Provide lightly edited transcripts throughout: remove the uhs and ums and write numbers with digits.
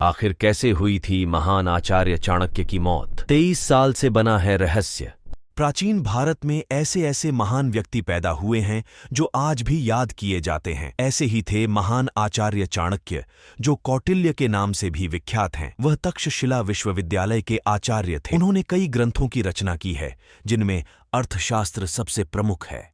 आखिर कैसे हुई थी महान आचार्य चाणक्य की मौत? 23 साल से बना है रहस्य। प्राचीन भारत में ऐसे ऐसे महान व्यक्ति पैदा हुए हैं जो आज भी याद किए जाते हैं। ऐसे ही थे महान आचार्य चाणक्य, जो कौटिल्य के नाम से भी विख्यात हैं। वह तक्षशिला विश्वविद्यालय के आचार्य थे। उन्होंने कई ग्रंथों की रचना की है, जिनमें अर्थशास्त्र सबसे प्रमुख है।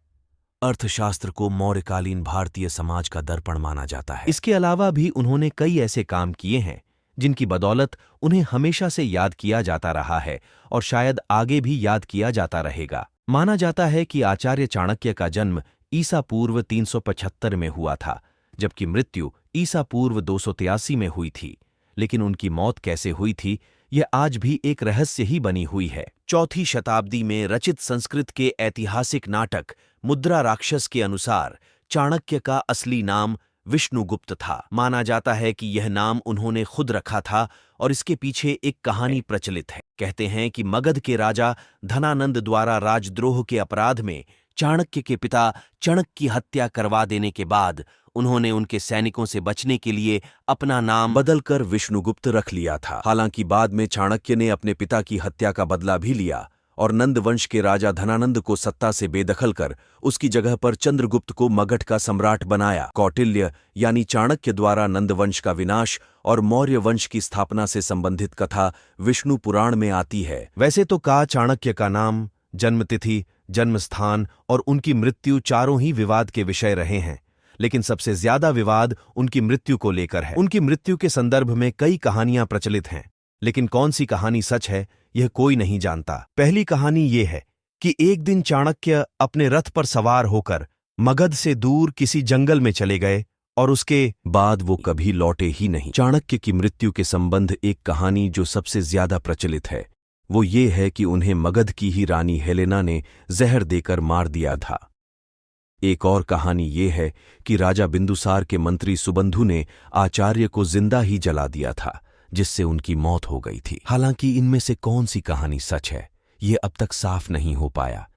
अर्थशास्त्र को मौर्यकालीन भारतीय समाज का दर्पण माना जाता है। इसके अलावा भी उन्होंने कई ऐसे काम किए हैं जिनकी बदौलत उन्हें हमेशा से याद किया जाता रहा है और शायद आगे भी याद किया जाता रहेगा। माना जाता है कि आचार्य चाणक्य का जन्म ईसा पूर्व 375 में हुआ था, जबकि मृत्यु ईसा पूर्व 283 में हुई थी। लेकिन उनकी मौत कैसे हुई थी, यह आज भी एक रहस्य ही बनी हुई है। 4वीं शताब्दी में रचित संस्कृत के ऐतिहासिक नाटक मुद्रा राक्षस के अनुसार चाणक्य का असली नाम विष्णुगुप्त था। माना जाता है कि यह नाम उन्होंने खुद रखा था और इसके पीछे एक कहानी प्रचलित है। कहते हैं कि मगध के राजा धनानंद द्वारा राजद्रोह के अपराध में चाणक्य के पिता चणक की हत्या करवा देने के बाद उन्होंने उनके सैनिकों से बचने के लिए अपना नाम बदलकर विष्णुगुप्त रख लिया था। हालांकि बाद में चाणक्य ने अपने पिता की हत्या का बदला भी लिया और नंद वंश के राजा धनानंद को सत्ता से बेदखल कर उसकी जगह पर चंद्रगुप्त को मगध का सम्राट बनाया। कौटिल्य यानी चाणक्य द्वारा नंद वंश का विनाश और मौर्य वंश की स्थापना से संबंधित कथा विष्णु पुराण में आती है। वैसे तो चाणक्य का नाम, जन्मतिथि, जन्मस्थान और उनकी मृत्यु चारों ही विवाद के विषय रहे हैं, लेकिन सबसे ज्यादा विवाद उनकी मृत्यु को लेकर है। उनकी मृत्यु के संदर्भ में कई कहानियां प्रचलित हैं, लेकिन कौन सी कहानी सच है यह कोई नहीं जानता। पहली कहानी ये है कि एक दिन चाणक्य अपने रथ पर सवार होकर मगध से दूर किसी जंगल में चले गए और उसके बाद वो कभी लौटे ही नहीं। चाणक्य की मृत्यु के संबंध एक कहानी जो सबसे ज्यादा प्रचलित है वो ये है कि उन्हें मगध की ही रानी हेलेना ने जहर देकर मार दिया था। एक और कहानी ये है कि राजा बिंदुसार के मंत्री सुबंधु ने आचार्य को जिंदा ही जला दिया था, जिससे उनकी मौत हो गई थी। हालांकि इनमें से कौन सी कहानी सच है, ये अब तक साफ नहीं हो पाया।